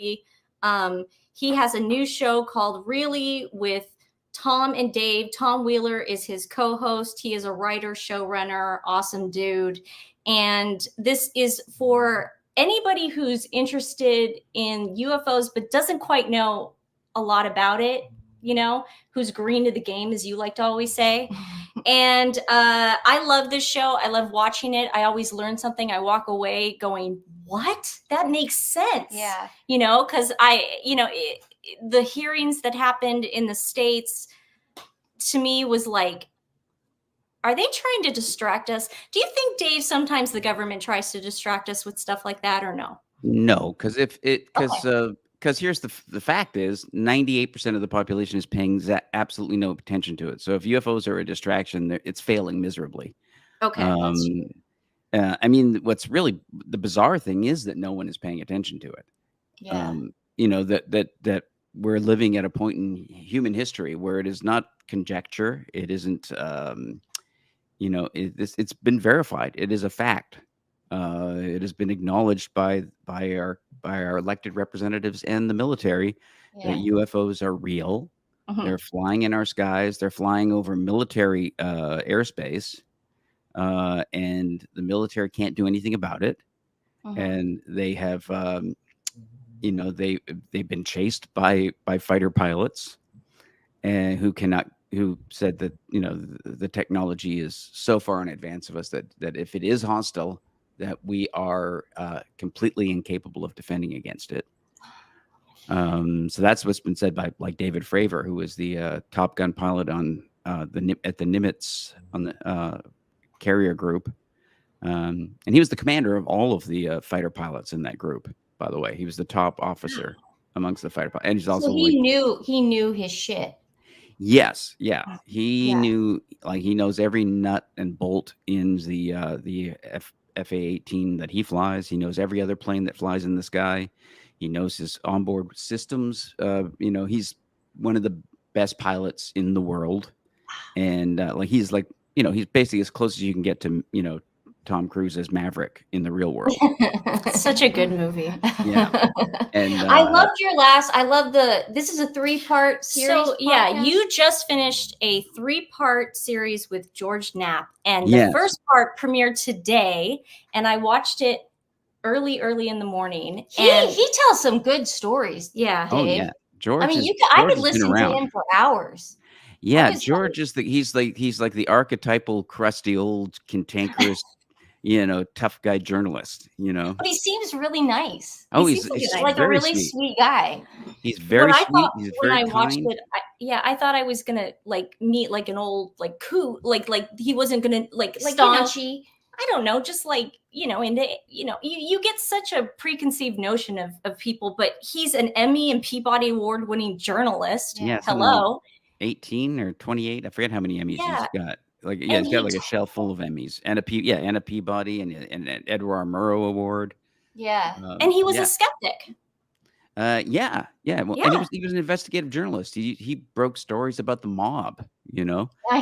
He has a new show called Really with Tom and Dave. Tom Wheeler is his co-host. He is a writer, showrunner, awesome dude. And this is for anybody who's interested in UFOs but doesn't quite know a lot about it, who's green to the game, as you like to always say. And I love this show. I love watching it. I always learn something. I walk away going, what? That makes sense. Yeah. Because the hearings that happened in the States, to me, was like, are they trying to distract us? Do you think, Dave, sometimes the government tries to distract us with stuff like that, or no? No, because here's the fact is 98% of the population is paying absolutely no attention to it. So if UFOs are a distraction, it's failing miserably. Okay. I mean, what's really the bizarre thing is that no one is paying attention to it. Yeah. That we're living at a point in human history where it is not conjecture. It isn't, it's been verified. It is a fact. It has been acknowledged by our elected representatives and the military that UFOs are real. Mhm. They're flying in our skies. They're flying over military airspace, and the military can't do anything about it. Mhm. And they have, they've been chased by fighter pilots, and who said that the technology is so far in advance of us that if it is hostile, that we are completely incapable of defending against it. So that's what's been said by like David Fravor, who was the Top Gun pilot on at the Nimitz on the carrier group, and he was the commander of all of the fighter pilots in that group. By the way, he was the top officer amongst the fighter pilots, and he's also he knew his shit. Yes, yeah, he knew, like, he knows every nut and bolt in the FA-18 that he flies. He knows every other plane that flies in the sky. He knows his onboard systems. He's one of the best pilots in the world, and he's basically as close as you can get to Tom Cruise as Maverick in the real world. Such a good movie. Yeah. And I loved your this is a 3-part series. So podcast? you just finished a 3-part series with George Knapp, and the Yes. first part premiered today, and I watched it early in the morning. He And tells some good stories. yeah. Oh Dave. yeah, George. I mean, George I could has been listen to around. him for hours. Yeah, George is he's like the archetypal crusty old cantankerous, tough guy journalist. But he seems really nice. Oh, he he's seems very like a really sweet guy. He's very I sweet. thought He's when very I watched kind. it, I thought I was gonna meet like an old coot, like he wasn't gonna Staunchy. I don't know, just you get such a preconceived notion of people, but he's an Emmy and Peabody Award winning journalist. Yeah, hello. 18 or 28. I forget how many Emmys he's got. And he's got like a shelf full of Emmys and a Peabody and an Edward R. Murrow Award. Yeah. And he was a skeptic. Yeah. Well, and he was an investigative journalist. He broke stories about the mob.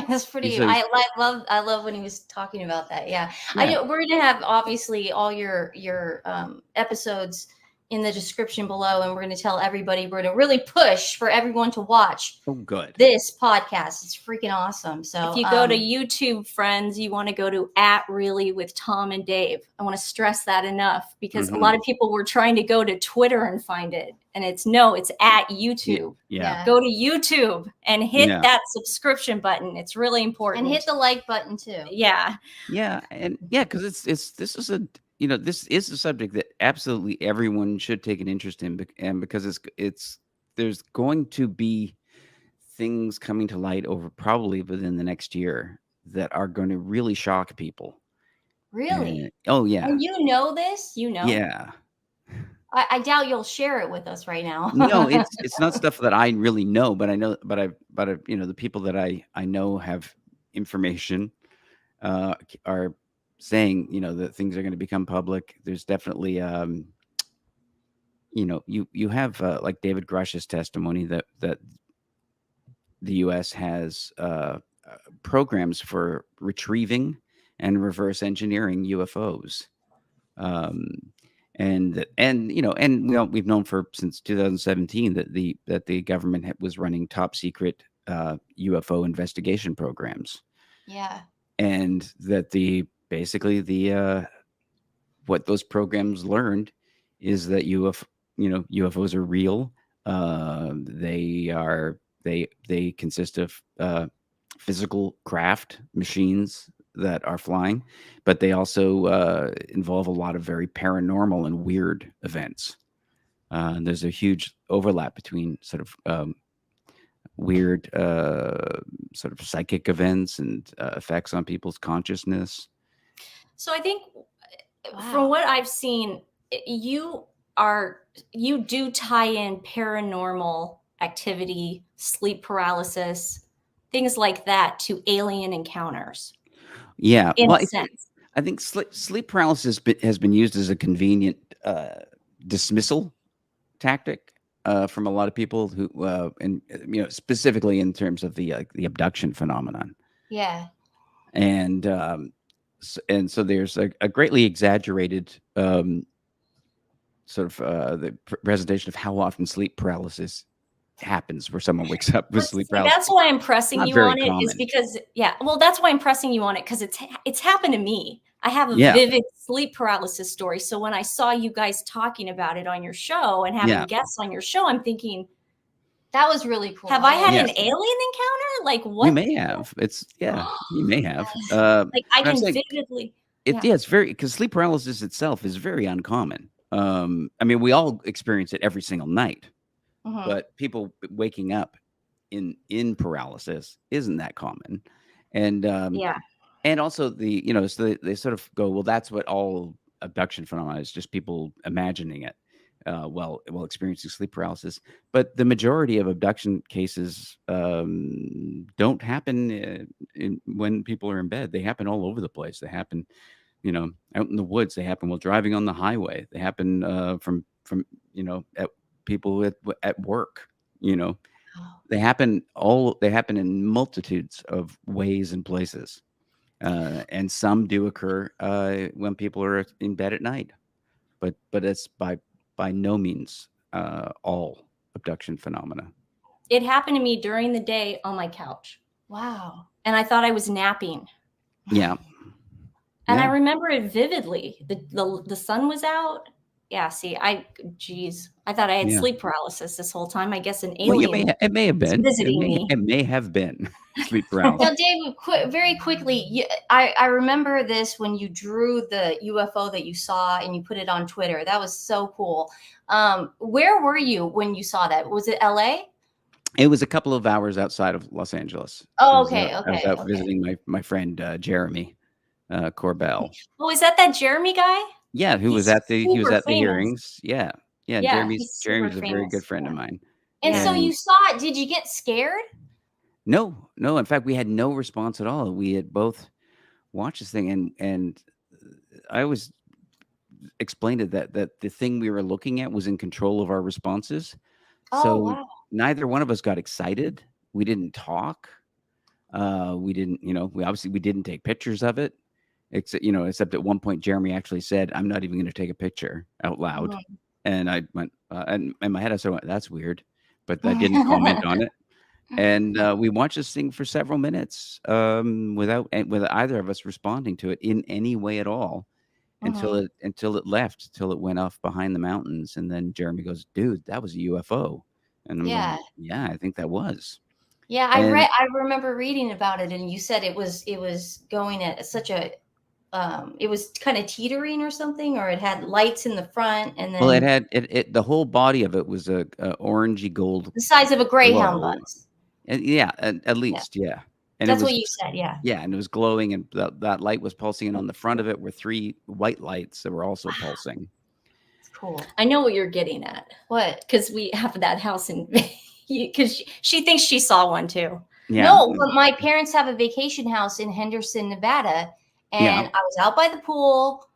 That's pretty. I love when he was talking about that. Yeah. Yeah. We're gonna have obviously all your episodes in the description below, and we're going to tell everybody, we're going to really push for everyone to watch this podcast. It's freaking awesome. So if you go to YouTube, friends, you want to go to @really with Tom and Dave. I want to stress that enough, because a lot of people were trying to go to Twitter and find it, and it's at YouTube. Yeah. Go to YouTube and hit that subscription button. It's really important. And hit the like button too. Yeah. Yeah. And because this is a subject that absolutely everyone should take an interest in, and because there's going to be things coming to light over probably within the next year that are going to really shock people. Really? Oh yeah. And you know this? Yeah. I doubt you'll share it with us right now. No, it's not stuff that I really know, but I know, but I the people that I know have information are saying, that things are going to become public. There's definitely, you have like David Grush's testimony that the U.S. has programs for retrieving and reverse engineering UFOs. we've known since 2017 that the government was running top secret UFO investigation programs. Yeah. And that what those programs learned is that UFOs are real. They consist of physical craft machines that are flying, but they also involve a lot of very paranormal and weird events. There's a huge overlap between sort of weird sort of psychic events and effects on people's consciousness. So I think from what I've seen, you do tie in paranormal activity, sleep paralysis, things like that to alien encounters. Yeah. In a sense. I think sleep paralysis has been used as a convenient dismissal tactic from a lot of people who, and specifically in terms of the abduction phenomenon. Yeah. And so there's a greatly exaggerated sort of the presentation of how often sleep paralysis happens, where someone wakes up with sleep paralysis. That's why I'm pressing you on it, common. is because that's why I'm pressing you on it, because it's happened to me. I have a vivid sleep paralysis story. So when I saw you guys talking about it on your show and having guests on your show, I'm thinking, that was really cool. Have I had an alien encounter? Like, what? You may have. You may have. Like, I can vividly. It's very, because sleep paralysis itself is very uncommon. I mean, we all experience it every single night, but people waking up in paralysis isn't that common. And and also so they sort of go, well, that's what all abduction phenomena is, just people imagining it while experiencing sleep paralysis. But the majority of abduction cases don't happen when people are in bed. They happen all over the place. They happen, out in the woods. They happen while driving on the highway. They happen from at people at work. They happen in multitudes of ways and places. And some do occur when people are in bed at night, but it's by no means all abduction phenomena. It happened to me during the day on my couch. Wow. And I thought I was napping. Yeah. And I remember it vividly. The sun was out. Yeah, see, I thought I had sleep paralysis this whole time. I guess an alien it may have been visiting me. It may have been sleep paralysis. Now, Dave, very quickly, I remember this when you drew the UFO that you saw and you put it on Twitter. That was so cool. Where were you when you saw that? Was it LA? It was a couple of hours outside of Los Angeles. Oh, okay. I was out visiting my friend Jeremy Corbell. Oh, is that Jeremy guy? Yeah, he was at the hearings. Yeah. Jeremy's a famous. very good friend of mine. And so you saw it. Did you get scared? No. In fact, we had no response at all. We had both watched this thing, and I always explained it that the thing we were looking at was in control of our responses. So neither one of us got excited. We didn't talk. We didn't, we didn't take pictures of it. Except at one point, Jeremy actually said, "I'm not even going to take a picture," out loud. And I went, and in my head, I said, "That's weird," but I didn't comment on it. And we watched this thing for several minutes with either of us responding to it in any way at all until it left, till it went off behind the mountains. And then Jeremy goes, "Dude, that was a UFO." And I'm going, "Yeah, I think that was." Yeah, I remember reading about it, and you said it was going at such a it was kind of teetering or something, or it had lights in the front, and then it had the whole body of it was a orangey gold, the size of a Greyhound bus. Yeah, at least, yeah. And that's what you said, yeah. Yeah, and it was glowing, and that light was pulsing, and on the front of it were 3 white lights that were also pulsing. It's cool. I know what you're getting at. What? Because we have that house in. Because she thinks she saw one too. Yeah. No, but my parents have a vacation house in Henderson, Nevada. And I was out by the pool.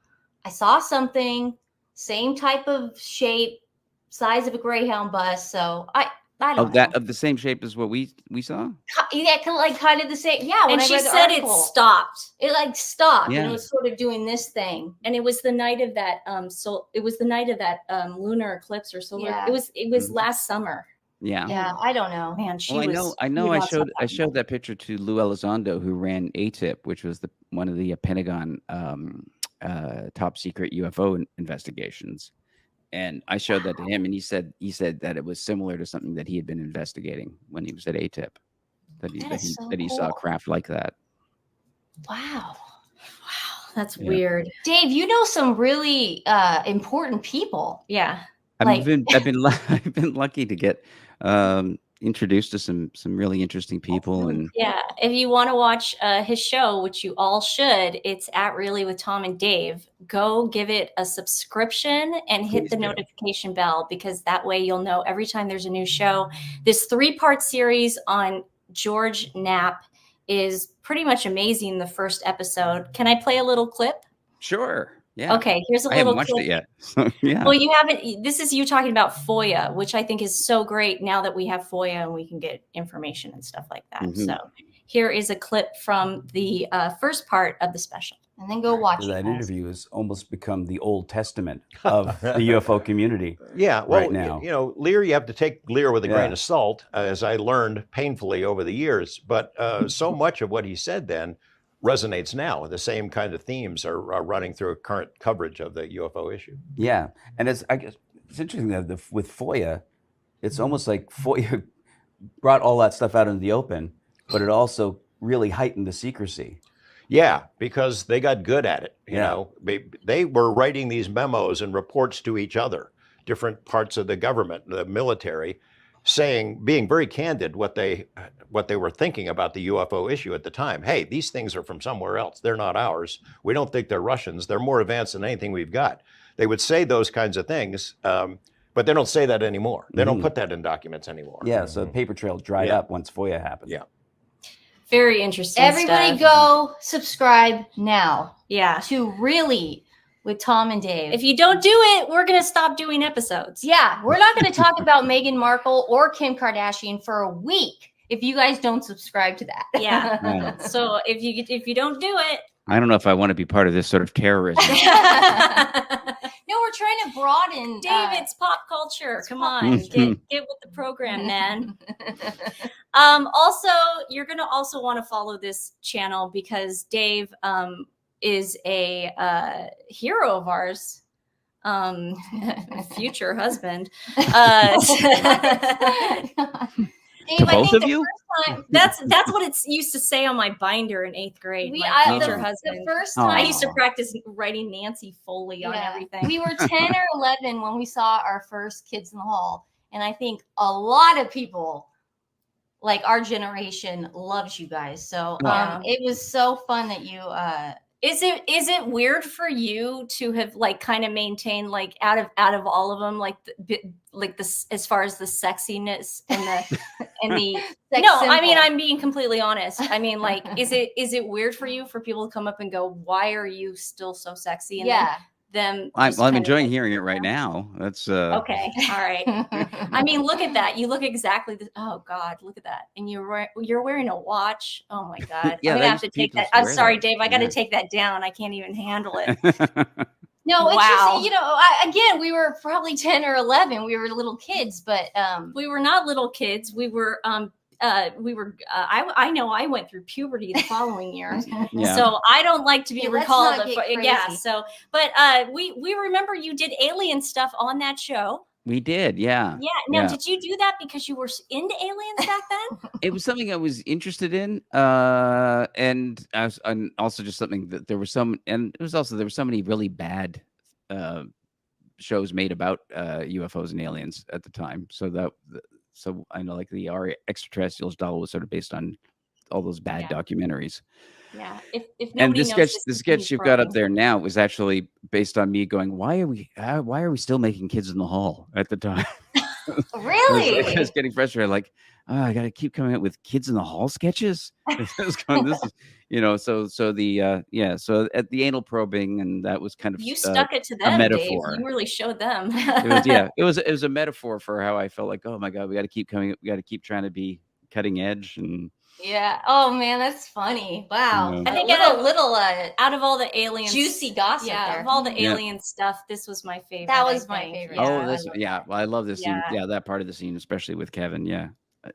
I saw something, same type of shape, size of a Greyhound bus. So I don't know. Of the same shape as what we saw. Yeah, like kind of the same. Yeah, And she said it stopped. It like stopped, Yeah. and it was sort of doing this thing. And it was the night of that lunar eclipse or solar. Yeah. It was last summer. Yeah. Yeah, I don't know. Man, I know. I showed that picture to Lou Elizondo, who ran ATIP, which was one of the Pentagon top secret UFO investigations. And I showed that to him, and he said that it was similar to something that he had been investigating when he was at ATIP. That he saw a craft like that. Wow, that's weird. Dave, you know some really important people. Yeah, I've been lucky to get introduced to some really interesting people. And yeah, if you want to watch his show, which you all should, it's at Really with Tom and Dave. Go give it a subscription and hit the notification bell, because that way you'll know every time there's a new show. This 3-part series on George Knapp is pretty much amazing. The first episode. Can I play a little clip? Sure. Yeah. Okay, here's a I little haven't watched clip. it yet. So, yeah. Well, you haven't. This is you talking about FOIA, which I think is so great now that we have FOIA and we can get information and stuff like that. Mm-hmm. So here is a clip from the first part of the special. And then go watch that interview has almost become the Old Testament of the UFO community. Yeah, well, right now. you know, Lear, you have to take Lear with a grain of salt, as I learned painfully over the years. But so much of what he said then resonates now. The same kind of themes are running through current coverage of the UFO issue. Yeah, and I guess it's interesting that with FOIA, it's almost like FOIA brought all that stuff out into the open, but it also really heightened the secrecy. Yeah, because they got good at it. You know, they were writing these memos and reports to each other, different parts of the government, the military, being very candid what they were thinking about the UFO issue at the time. Hey, these things are from somewhere else. They're not ours. We don't think they're Russians. They're more advanced than anything we've got. They would say those kinds of things, but they don't say that anymore. They don't put that in documents anymore. Yeah, so the paper trail dried up once FOIA happened. Yeah. Very interesting. Everybody go subscribe now. Yeah. To Really with Tom and Dave. If you don't do it, we're going to stop doing episodes. Yeah, we're not going to talk about Meghan Markle or Kim Kardashian for a week if you guys don't subscribe to that. Yeah. So if you don't do it, I don't know if I want to be part of this sort of terrorism. No, we're trying to broaden. Dave, it's pop culture. Come on, get with the program, man. Also, you're going to also want to follow this channel because Dave is a hero of ours, future husband. Dave, both of you? That's what it used to say on my binder in 8th grade. Future husband. The first time I used to practice writing Nancy Foley on everything. We were 10 or 11 when we saw our first Kids in the Hall, and I think a lot of people, like our generation, loves you guys. So it was so fun that you. Is it weird for you to have like kind of maintained like out of all of them like this as far as the sexiness and the no symbol. I mean I'm being completely honest. I mean like is it weird for you for people to come up and go, why are you still so sexy? And I'm enjoying hearing it right now. That's okay. All right. I mean, look at that. You look exactly oh God, look at that. And you're wearing a watch. Oh my God. Yeah, I'm gonna have to take that. I'm sorry, Dave. I got to take that down. I can't even handle it. No, it's just, again, we were probably 10 or 11. We were little kids, but we were not little kids. We were I know I went through puberty the following year. So I don't like to be recalled. So, but we remember you did alien stuff on that show. We did. Yeah. Yeah. Now, did you do that because you were into aliens back then? It was something I was interested in. And also just something that there were so many really bad, shows made about, UFOs and aliens at the time. So I know, like our Extraterrestrials doll was sort of based on all those bad documentaries. Yeah. If and the sketch you've got up there now was actually based on me going, why are we still making Kids in the Hall at the time? Really? I was getting frustrated. Like, oh, I got to keep coming up with kids in the hall sketches. This is, so the so at the anal probing, and that was kind of You stuck it to them, a Dave. metaphor. You really showed them. It was a metaphor for how I felt like, oh my God, we got to keep coming. We got to keep trying to be cutting edge. And yeah. Oh man, that's funny. Wow. Yeah. I think a little out of all the aliens, juicy gossip there. of all the alien stuff, this was my favorite. That was my favorite. Yeah. Well, I love this scene. Yeah. Yeah, that part of the scene, especially with Kevin. Yeah.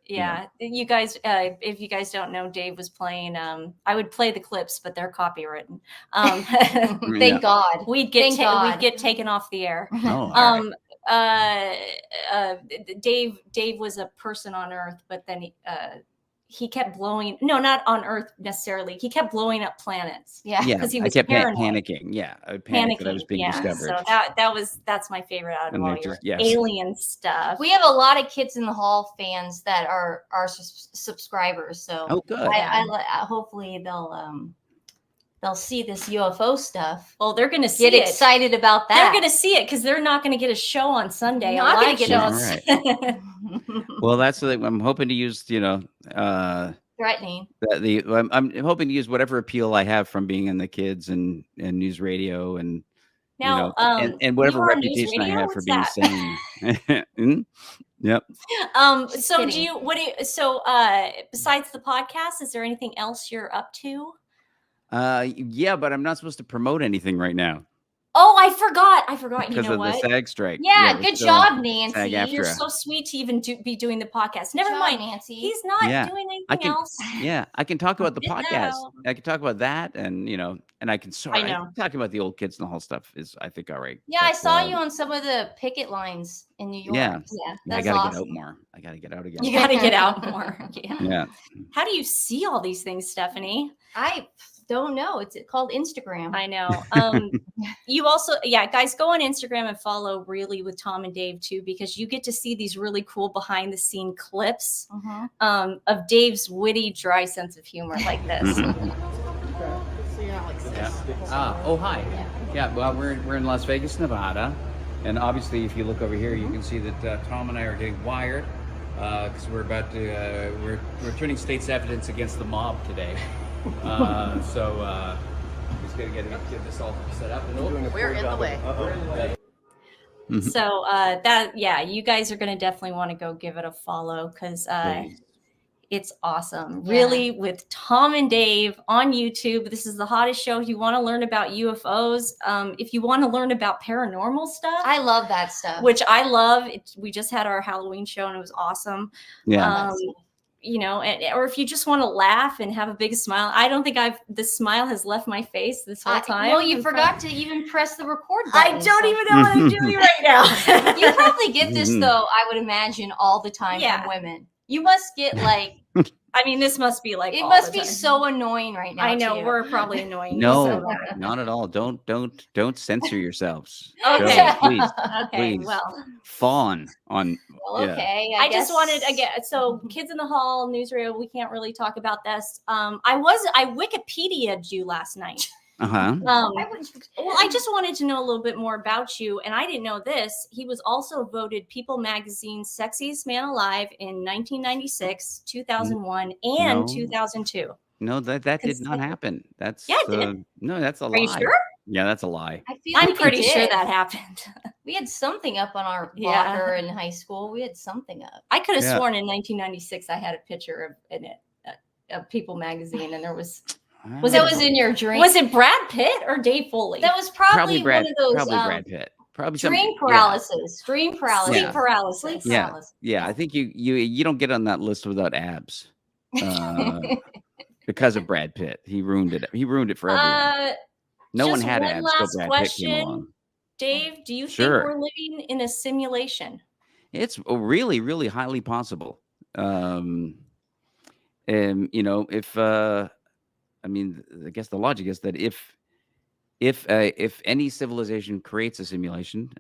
You guys, if you guys don't know, Dave was playing. I would play the clips, but they're copywritten. Thank God. We'd get taken off the air. Oh, Dave was a person on Earth, but then he kept blowing. No, not on Earth necessarily. He kept blowing up planets. Yeah, because he was panicking. Yeah, I panicked that I was being discovered. So that's my favorite out of all your alien stuff. We have a lot of Kids in the Hall fans that are subscribers. So good. Hopefully they'll see this UFO stuff. Well, they're going to see get excited about that. They're going to see it because they're not going to get a show on Sunday. Not going to get right. Well, that's the thing. I'm hoping to use, threatening. I'm hoping to use whatever appeal I have from being in the kids and news radio and now, and whatever reputation I have for being sane. Yep. So besides the podcast, is there anything else you're up to? Yeah, but I'm not supposed to promote anything right now. Oh, I forgot. Because of the SAG strike. Yeah, good job, Nancy. You're so sweet to even be doing the podcast. Never mind, Nancy. He's not doing anything else. Yeah, I can talk about the podcast. I can talk about that, and and I can talking about the old Kids in the Hall stuff is, I think, all right. Yeah, I saw you on some of the picket lines in New York. Yeah, that's I gotta awesome. get out more. I gotta get out again. You gotta get out more. Yeah. How do you see all these things, Stephanie? I don't know. It's called Instagram. I know. You also, guys, go on Instagram and follow Really with Tom and Dave too, because you get to see these really cool behind the scene clips of Dave's witty, dry sense of humor like this. Hi. Yeah. Well, we're in Las Vegas, Nevada, and obviously, if you look over here, you can see that Tom and I are getting wired because we're about to we're turning state's evidence against the mob today. Just gonna get this all set up. And we're in the way. So you guys are gonna definitely want to go give it a follow because it's awesome. Yeah. Really, with Tom and Dave on YouTube. This is the hottest show. If you want to learn about UFOs, if you want to learn about paranormal stuff, I love that stuff. Which I love. We just had our Halloween show and it was awesome. Yeah. Or if you just want to laugh and have a big smile. I don't think the smile has left my face this whole time. Well, you forgot to even press the record button. I don't even know what I'm doing right now. You probably get this though, I would imagine, all the time from women. You must get like I mean, this must be like it must be so annoying right now. I know we're probably annoying. No, not at all. Don't censor yourselves. Okay, please. Okay, please. well, fawn on. Okay, I just wanted again. So, Kids in the Hall, News Radio. We can't really talk about this. I Wikipedia'd you last night. Well, I just wanted to know a little bit more about you, and I didn't know this. He was also voted People Magazine's Sexiest Man Alive in 1996, 2001, and 2002. No, that did not happen. That's it did. No, that's a lie. Are you sure? Yeah, that's a lie. I'm pretty sure that happened. We had something up on our blocker in high school. We had something up. I could have sworn in 1996 I had a picture of People Magazine, and there was. Was in your dream? Was it Brad Pitt or Dave Foley? That was probably one of those. Probably Brad Pitt. Probably dream paralysis. Dream paralysis. Sleep paralysis. Sleep paralysis. Yeah. I think you don't get on that list without abs. Because of Brad Pitt, he ruined it. He ruined it for everyone. No one had abs until Brad Pitt came along. Dave, do you think we're living in a simulation? It's really, really highly possible. If I mean, I guess the logic is that if any civilization creates a simulation,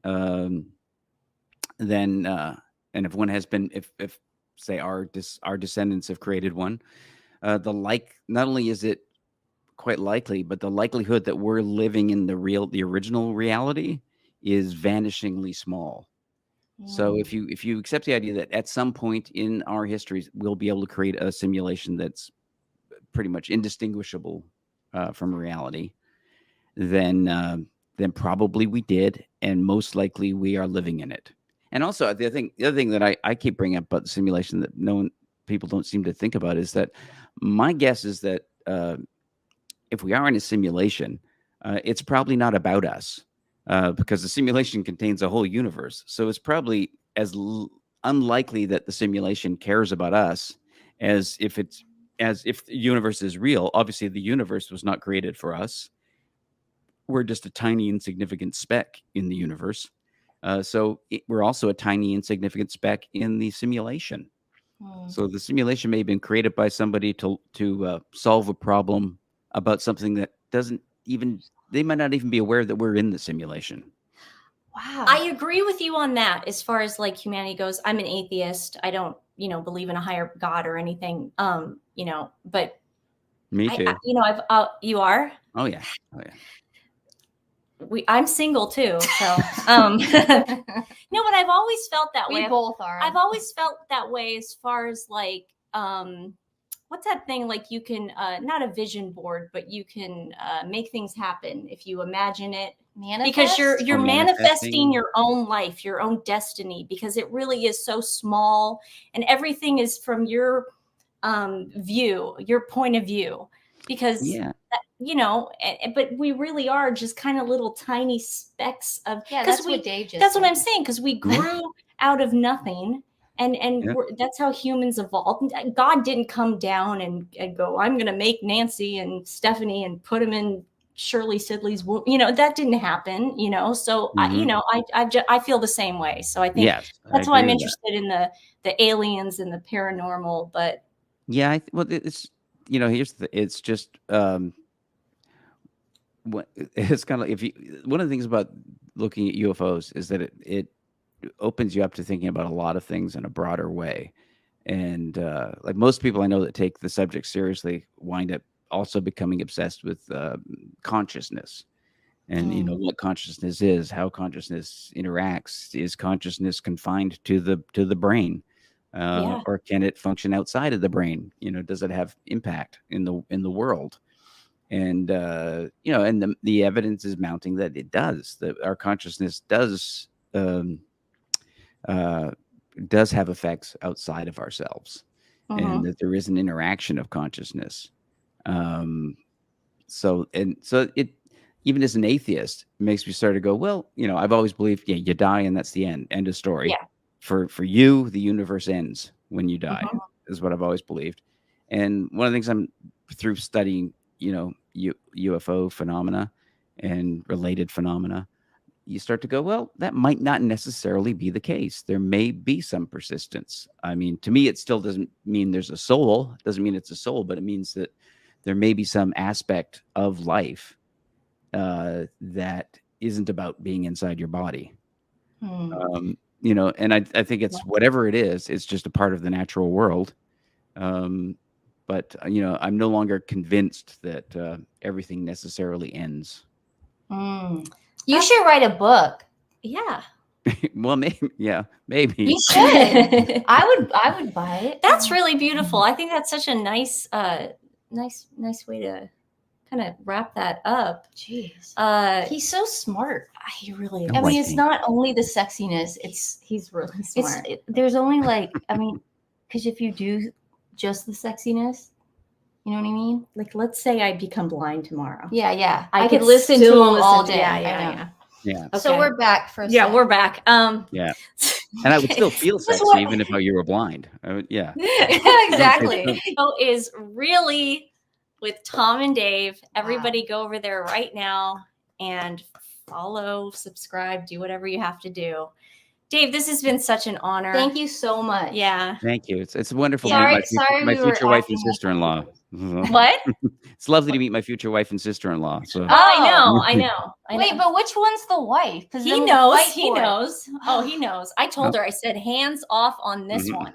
then and if one has been, if say our descendants have created one, not only is it quite likely, but the likelihood that we're living in the original reality is vanishingly small. So if you accept the idea that at some point in our histories we'll be able to create a simulation that's pretty much indistinguishable from reality, then probably we did, and most likely we are living in it. And also, the other thing that I keep bringing up about the simulation that people don't seem to think about is that my guess is that if we are in a simulation, it's probably not about us because the simulation contains a whole universe. So it's probably unlikely that the simulation cares about us as if the universe is real. Obviously, the universe was not created for us. We're just a tiny, insignificant speck in the universe. So we're also a tiny, insignificant speck in the simulation. So the simulation may have been created by somebody to solve a problem about something that they might not even be aware that we're in the simulation. Wow. I agree with you on that as far as like humanity goes. I'm an atheist. I don't, believe in a higher God or anything. But me too. You are? Oh yeah. I'm single too, so no, but I've always felt that way. We both are. I've always felt that way as far as like what's that thing, like you can not a vision board, but you can make things happen if you imagine it. Manifest? Because you're manifesting your own life, your own destiny, because it really is so small and everything is from your view, your point of view. Because but we really are just kind of little tiny specks of. Yeah, that's what Dave just. That's what I'm saying, because we grew out of nothing, and that's how humans evolved. God didn't come down and go, I'm going to make Nancy and Stephanie and put them in Shirley Sidley's womb. That didn't happen. So I feel the same way. So I think that's why I'm interested in the aliens and the paranormal. But yeah, it's. It's just it's kind of one of the things about looking at UFOs is that it opens you up to thinking about a lot of things in a broader way. And like most people I know that take the subject seriously wind up also becoming obsessed with consciousness and what consciousness is, how consciousness interacts. Is consciousness confined to the brain? Or can it function outside of the brain? Does it have impact in the world? And and the evidence is mounting that it does. That our consciousness does have effects outside of ourselves, and that there is an interaction of consciousness. So it, even as an atheist, makes me start to go, well, I've always believed, you die and that's the end of story. Yeah. For you, the universe ends when you die, is what I've always believed. And one of the things I'm through studying, UFO phenomena and related phenomena, you start to go, well, that might not necessarily be the case. There may be some persistence. I mean, to me, it still doesn't mean there's a soul. It doesn't mean it's a soul, but it means that there may be some aspect of life that isn't about being inside your body. And I think it's whatever it is, it's just a part of the natural world. But I'm no longer convinced that everything necessarily ends. You should write a book. Yeah. Well, maybe. You should. I would buy it. That's really beautiful. I think that's such a nice way to kind of wrap that up. Jeez. He's so smart. He really is. I mean, it's not only the sexiness, he's really smart. There's only because if you do just the sexiness, you know what I mean? Like, let's say I become blind tomorrow. Yeah. I could listen to him all day. Yeah. Okay. So we're back for a second. We're back. Yeah. And I would still feel sexy even if you were blind. Yeah. Exactly. So is really with Tom and Dave. Everybody go over there right now and follow, subscribe, do whatever you have to do. Dave, this has been such an honor. Thank you so much. Yeah. Thank you. It's wonderful Sorry, to meet my future wife and sister-in-law. What? It's lovely to meet my future wife and sister-in-law. So. I know. Wait, but which one's the wife? He knows. He knows. Oh, he knows. I told her, I said, hands off on this one.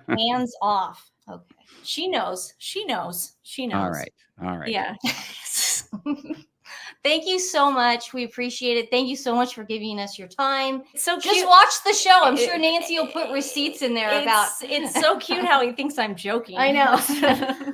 Hands off. Okay. She knows. All right. Yeah. Thank you so much. We appreciate it. Thank you so much for giving us your time. It's so Just cute. watch the show. I'm sure Nancy will put receipts in there about. It's so cute how he thinks I'm joking. I know.